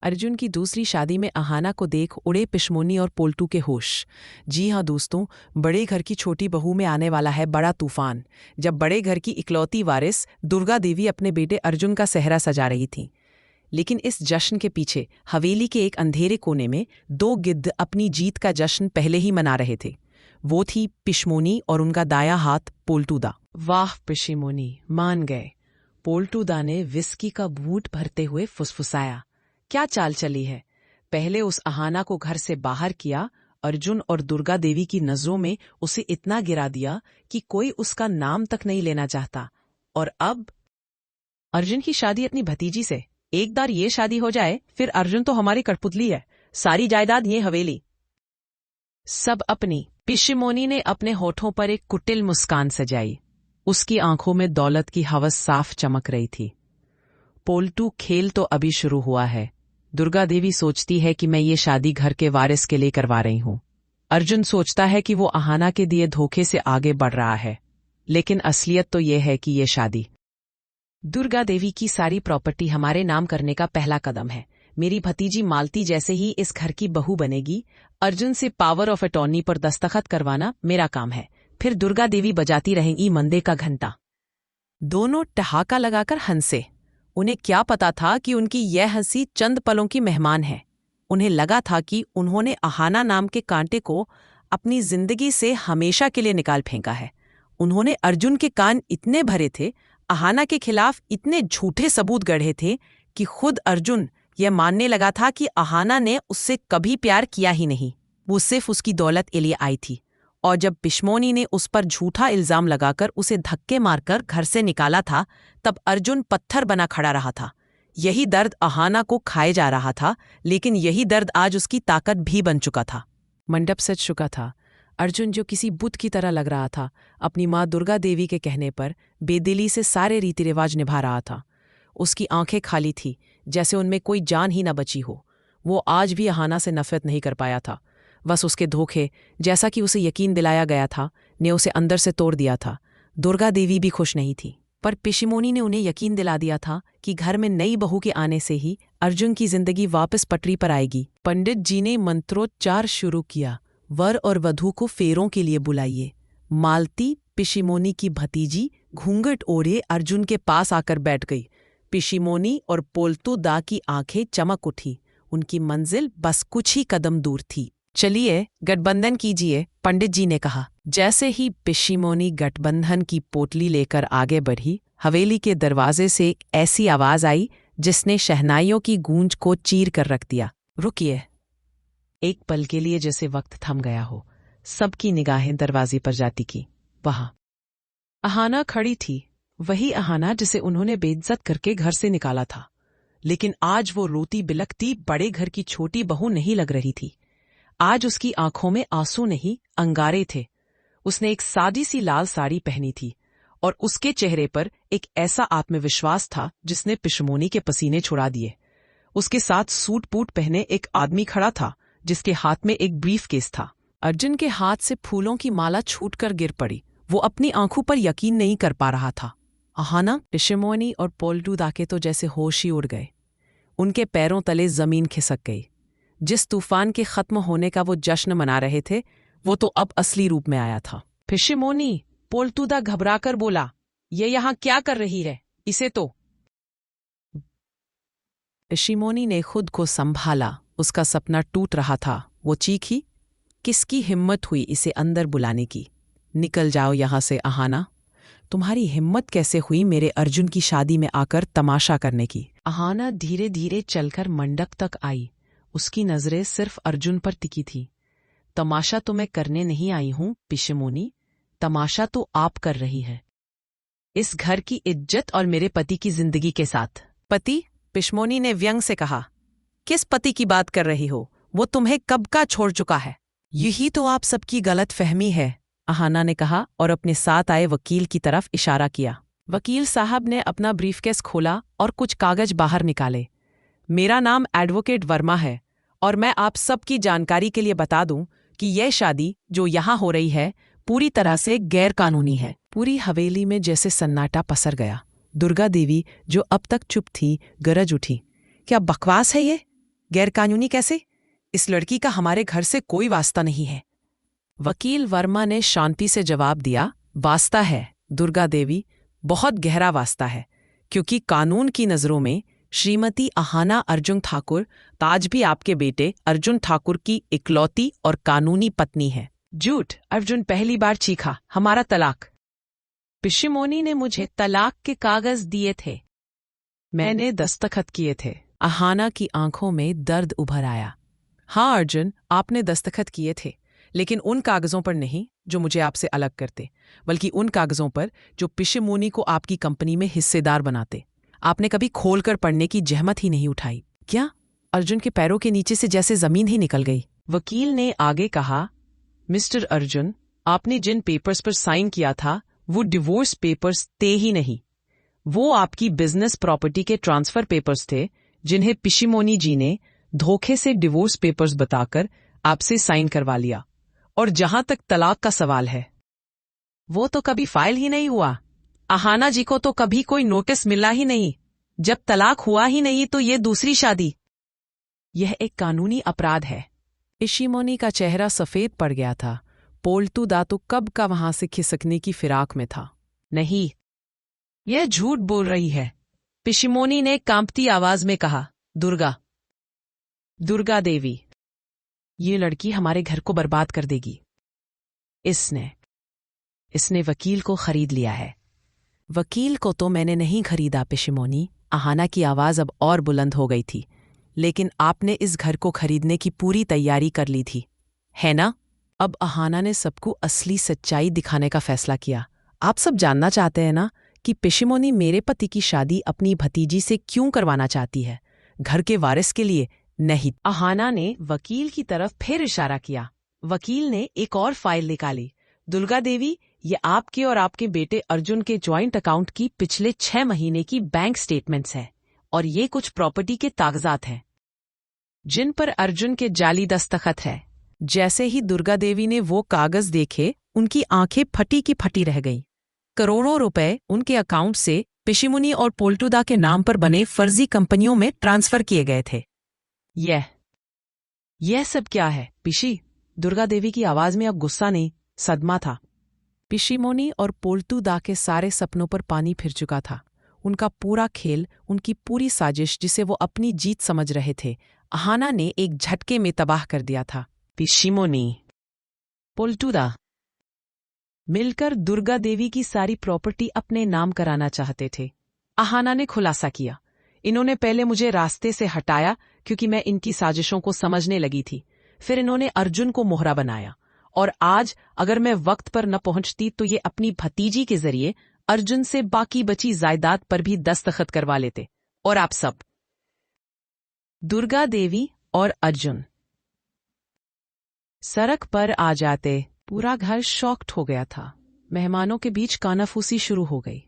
अर्जुन की दूसरी शादी में अहाना को देख उड़े पिशमोनी और पोल्टू के होश। जी हाँ दोस्तों, बड़े घर की छोटी बहू में आने वाला है बड़ा तूफान। जब बड़े घर की इकलौती वारिस दुर्गा देवी अपने बेटे अर्जुन का सेहरा सजा रही थी, लेकिन इस जश्न के पीछे हवेली के एक अंधेरे कोने में दो गिद्ध अपनी जीत का जश्न पहले ही मना रहे थे। वो थी पिशमोनी और उनका दाया हाथ पोल्टूदा। वाह पिशमोनी, मान गए। पोल्टूदा ने विस्की का बूट भरते हुए फुसफुसाया, क्या चाल चली है। पहले उस अहाना को घर से बाहर किया, अर्जुन और दुर्गा देवी की नजरों में उसे इतना गिरा दिया कि कोई उसका नाम तक नहीं लेना चाहता। और अब अर्जुन की शादी अपनी भतीजी से। एक बार ये शादी हो जाए फिर अर्जुन तो हमारी कठपुतली है, सारी जायदाद ये हवेली सब अपनी। पिशमोनी ने अपने होठों पर एक कुटिल मुस्कान सजाई। उसकी आंखों में दौलत की हवस साफ चमक रही थी। पोल्टू, खेल तो अभी शुरू हुआ है। दुर्गा देवी सोचती है कि मैं ये शादी घर के वारिस के लिए करवा रही हूं। अर्जुन सोचता है कि वो अहाना के दिए धोखे से आगे बढ़ रहा है, लेकिन असलियत तो ये है कि ये शादी दुर्गा देवी की सारी प्रॉपर्टी हमारे नाम करने का पहला कदम है। मेरी भतीजी मालती जैसे ही इस घर की बहू बनेगी, अर्जुन से पावर ऑफ अटॉर्नी पर दस्तखत करवाना मेरा काम है। फिर दुर्गा देवी बजाती रहेंगी मंदे का घंटा। दोनों ठहाका लगाकर हंसे। उन्हें क्या पता था कि उनकी यह हंसी चंद पलों की मेहमान है। उन्हें लगा था कि उन्होंने अहाना नाम के कांटे को अपनी जिंदगी से हमेशा के लिए निकाल फेंका है। उन्होंने अर्जुन के कान इतने भरे थे, अहाना के खिलाफ इतने झूठे सबूत गढ़े थे कि खुद अर्जुन यह मानने लगा था कि अहाना ने उससे कभी प्यार किया ही नहीं, वो सिर्फ उसकी दौलत के लिए आई थी। और जब पिशमोनी ने उस पर झूठा इल्जाम लगाकर उसे धक्के मारकर घर से निकाला था, तब अर्जुन पत्थर बना खड़ा रहा था। यही दर्द अहाना को खाए जा रहा था, लेकिन यही दर्द आज उसकी ताकत भी बन चुका था। मंडप सज चुका था। अर्जुन, जो किसी बुत की तरह लग रहा था, अपनी माँ दुर्गा देवी के कहने पर बेदिली से सारे रीति रिवाज निभा रहा था। उसकी आंखें खाली थी, जैसे उनमें कोई जान ही न बची हो। वो आज भी अहाना से नफरत नहीं कर पाया था। बस उसके धोखे, जैसा कि उसे यकीन दिलाया गया था, ने उसे अंदर से तोड़ दिया था। दुर्गा देवी भी खुश नहीं थी, पर पिशमोनी ने उन्हें यकीन दिला दिया था कि घर में नई बहू के आने से ही अर्जुन की जिंदगी वापस पटरी पर आएगी। पंडित जी ने मंत्रोच्चार शुरू किया। वर और वधू को फेरों के लिए बुलाइए। मालती, पिशमोनी की भतीजी, घूंघट ओढ़े अर्जुन के पास आकर बैठ गई। पिशमोनी और पोल्टूदा की आंखें चमक उठी। उनकी मंजिल बस कुछ ही कदम दूर थी। चलिए गठबंधन कीजिए, पंडित जी ने कहा। जैसे ही पिशमोनी गठबंधन की पोटली लेकर आगे बढ़ी, हवेली के दरवाजे से एक ऐसी आवाज आई जिसने शहनाइयों की गूंज को चीर कर रख दिया। रुकिए। एक पल के लिए जैसे वक्त थम गया हो, सबकी निगाहें दरवाजे पर जाती की। वहां अहाना खड़ी थी, वही अहाना जिसे उन्होंने बेइज्जत करके घर से निकाला था। लेकिन आज वो रोती बिलखती बड़े घर की छोटी बहू नहीं लग रही थी। आज उसकी आंखों में आंसू नहीं, अंगारे थे। उसने एक सादी सी लाल साड़ी पहनी थी और उसके चेहरे पर एक ऐसा आत्मविश्वास था जिसने पिशमोनी के पसीने छुड़ा दिए। उसके साथ सूट बूट पहने एक आदमी खड़ा था जिसके हाथ में एक ब्रीफ केस था। अर्जुन के हाथ से फूलों की माला छूटकर गिर पड़ी। वो अपनी आंखों पर यकीन नहीं कर पा रहा था। अहाना, पिशमोनी और पोल्टूदा के तो जैसे होश ही उड़ गए। उनके पैरों तले जमीन खिसक गई। जिस तूफान के खत्म होने का वो जश्न मना रहे थे, वो तो अब असली रूप में आया था। पिशमोनी, पोल्टूदा घबराकर बोला, ये यहां क्या कर रही है? इसे तो। पिशमोनी ने खुद को संभाला। उसका सपना टूट रहा था। वो चीखी, किसकी हिम्मत हुई इसे अंदर बुलाने की? निकल जाओ यहां से अहाना। तुम्हारी हिम्मत कैसे हुई मेरे अर्जुन की शादी में आकर तमाशा करने की? अहाना धीरे धीरे चलकर मंडप तक आई। उसकी नजरें सिर्फ अर्जुन पर टिकी थी। तमाशा तो मैं करने नहीं आई हूं पिशमोनी, तमाशा तो आप कर रही है इस घर की इज्जत और मेरे पति की जिंदगी के साथ। पति? पिशमोनी ने व्यंग से कहा, किस पति की बात कर रही हो? वो तुम्हें कब का छोड़ चुका है। यही तो आप सबकी गलत फहमी है, अहाना ने कहा और अपने साथ आए वकील की तरफ इशारा किया। वकील साहब ने अपना ब्रीफकेस खोला और कुछ कागज बाहर निकाले। मेरा नाम एडवोकेट वर्मा है और मैं आप सबकी जानकारी के लिए बता दूं कि यह शादी जो यहाँ हो रही है पूरी तरह से गैर कानूनी है। पूरी हवेली में जैसे सन्नाटा पसर गया। दुर्गा देवी, जो अब तक चुप थी, गरज उठी, क्या बकवास है ये? गैरकानूनी कैसे? इस लड़की का हमारे घर से कोई वास्ता नहीं है। वकील वर्मा ने शांति से जवाब दिया, वास्ता है दुर्गा देवी, बहुत गहरा वास्ता है, क्योंकि कानून की नज़रों में श्रीमती अहाना अर्जुन ठाकुर ताज भी आपके बेटे अर्जुन ठाकुर की इकलौती और कानूनी पत्नी है। झूठ, अर्जुन पहली बार चीखा, हमारा तलाक। पिशिमोनी ने मुझे तलाक के कागज दिए थे, मैंने दस्तखत किए थे। अहाना की आंखों में दर्द उभर आया। हाँ अर्जुन, आपने दस्तखत किए थे, लेकिन उन कागजों पर नहीं जो मुझे आपसे अलग करते, बल्कि उन कागजों पर जो पिशिमोनी को आपकी कंपनी में हिस्सेदार बनाते। आपने कभी खोलकर पढ़ने की जहमत ही नहीं उठाई। क्या? अर्जुन के पैरों के नीचे से जैसे जमीन ही निकल गई। वकील ने आगे कहा, मिस्टर अर्जुन, आपने जिन पेपर्स पर साइन किया था वो डिवोर्स पेपर्स थे ही नहीं, वो आपकी बिजनेस प्रॉपर्टी के ट्रांसफर पेपर्स थे, जिन्हें पिशिमोनी जी ने धोखे से डिवोर्स पेपर्स बताकर आपसे साइन करवा लिया। और जहां तक तलाक का सवाल है, वो तो कभी फाइल ही नहीं हुआ। अहाना जी को तो कभी कोई नोटिस मिला ही नहीं। जब तलाक हुआ ही नहीं तो ये दूसरी शादी। यह एक कानूनी अपराध है। पिशिमोनी का चेहरा सफेद पड़ गया था। पोल्टू दातु कब का वहां से खिसकने की फिराक में था। नहीं, यह झूठ बोल रही है, पिशिमोनी ने कांपती आवाज में कहा। दुर्गा देवी, ये लड़की हमारे घर को बर्बाद कर देगी। इसने वकील को खरीद लिया है। वकील को तो मैंने नहीं खरीदा पिशिमोनी। अहाना की आवाज अब और बुलंद हो गई थी। लेकिन आपने इस घर को खरीदने की पूरी तैयारी कर ली थी, है ना? अब अहाना ने सबको असली सच्चाई दिखाने का फैसला किया। आप सब जानना चाहते हैं ना कि पिशिमोनी मेरे पति की शादी अपनी भतीजी से क्यों करवाना चाहती है? घर के वारिस के लिए नहीं। अहाना ने वकील की तरफ फिर इशारा किया। वकील ने एक और फाइल निकाली। दुर्गा देवी, ये आपके और आपके बेटे अर्जुन के ज्वाइंट अकाउंट की पिछले 6 महीने की बैंक स्टेटमेंट्स हैं, और ये कुछ प्रॉपर्टी के कागजात हैं जिन पर अर्जुन के जाली दस्तखत है। जैसे ही दुर्गा देवी ने वो कागज देखे, उनकी आंखें फटी की फटी रह गईं। करोड़ों रुपए उनके अकाउंट से पिशिमुनी और पोल्टूदा के नाम पर बने फर्जी कंपनियों में ट्रांसफर किए गए थे। यह सब क्या है पिशी? दुर्गा देवी की आवाज में अब गुस्सा नहीं, सदमा था। पिशिमोनी और पोल्टूदा के सारे सपनों पर पानी फिर चुका था। उनका पूरा खेल, उनकी पूरी साजिश, जिसे वो अपनी जीत समझ रहे थे, अहाना ने एक झटके में तबाह कर दिया था। पिशिमोनी, पोल्टूदा मिलकर दुर्गा देवी की सारी प्रॉपर्टी अपने नाम कराना चाहते थे। अहाना ने खुलासा किया, इन्होंने पहले मुझे रास्ते से हटाया क्योंकि मैं इनकी साजिशों को समझने लगी थी। फिर इन्होंने अर्जुन को मोहरा बनाया, और आज अगर मैं वक्त पर न पहुंचती तो ये अपनी भतीजी के जरिए अर्जुन से बाकी बची जायदाद पर भी दस्तखत करवा लेते, और आप सब, दुर्गा देवी और अर्जुन, सड़क पर आ जाते। पूरा घर शॉक्ड हो गया था। मेहमानों के बीच कानाफूसी शुरू हो गई।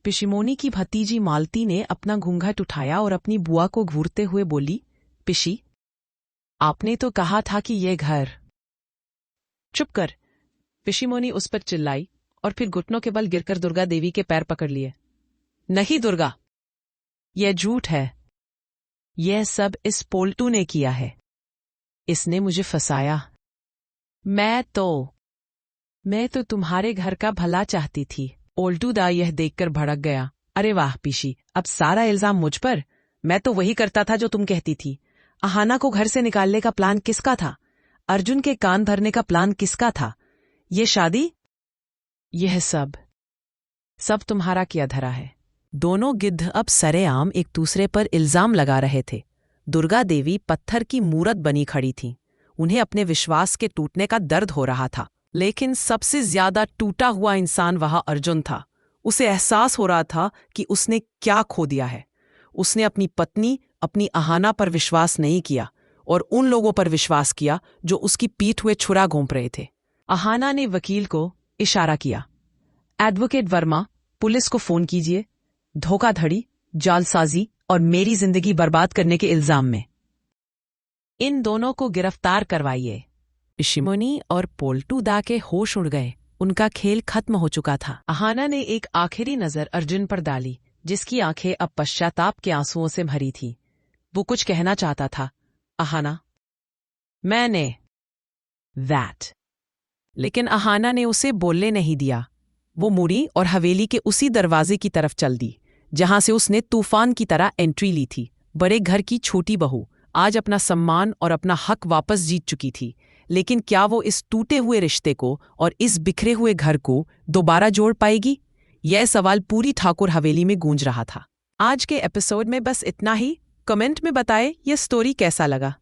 पिशिमोनी की भतीजी मालती ने अपना घूंघट उठाया और अपनी बुआ को घूरते हुए बोली, पिशी, आपने तो कहा था कि ये घर। चुप कर, पिशिमोनी उस पर चिल्लाई, और फिर घुटनों के बल गिरकर दुर्गा देवी के पैर पकड़ लिए। नहीं दुर्गा, यह झूठ है। यह सब इस पोल्टू ने किया है। इसने मुझे फंसाया। मैं तो तुम्हारे घर का भला चाहती थी। पोल्टूदा यह देखकर भड़क गया। अरे वाह पिशी, अब सारा इल्जाम मुझ पर? मैं तो वही करता था जो तुम कहती थी। अहाना को घर से निकालने का प्लान किसका था? अर्जुन के कान भरने का प्लान किसका था? ये शादी, यह सब तुम्हारा किया धरा है। दोनों गिद्ध अब सरेआम एक दूसरे पर इल्जाम लगा रहे थे। दुर्गा देवी पत्थर की मूरत बनी खड़ी थी। उन्हें अपने विश्वास के टूटने का दर्द हो रहा था, लेकिन सबसे ज्यादा टूटा हुआ इंसान वहां अर्जुन था। उसे एहसास हो रहा था कि उसने क्या खो दिया है। उसने अपनी पत्नी, अपनी अहाना पर विश्वास नहीं किया, और उन लोगों पर विश्वास किया जो उसकी पीठ हुए छुरा घोंप रहे थे। अहाना ने वकील को इशारा किया, एडवोकेट वर्मा, पुलिस को फोन कीजिए। धोखाधड़ी, जालसाजी और मेरी जिंदगी बर्बाद करने के इल्जाम में इन दोनों को गिरफ्तार करवाइए। पिशिमोनी और पोल्टूदा के होश उड़ गए। उनका खेल खत्म हो चुका था। अहाना ने एक आखिरी नजर अर्जुन पर डाली, जिसकी आंखें अब पश्चाताप के आंसुओं से भरी थी। वो कुछ कहना चाहता था, अहाना, मैंने दैट। लेकिन अहाना ने उसे बोलने नहीं दिया। वो मुड़ी और हवेली के उसी दरवाजे की तरफ चल दी जहां से उसने तूफान की तरह एंट्री ली थी। बड़े घर की छोटी बहू आज अपना सम्मान और अपना हक वापस जीत चुकी थी, लेकिन क्या वो इस टूटे हुए रिश्ते को और इस बिखरे हुए घर को दोबारा जोड़ पाएगी? यह सवाल पूरी ठाकुर हवेली में गूंज रहा था। आज के एपिसोड में बस इतना ही। कमेंट में बताएं यह स्टोरी कैसा लगा।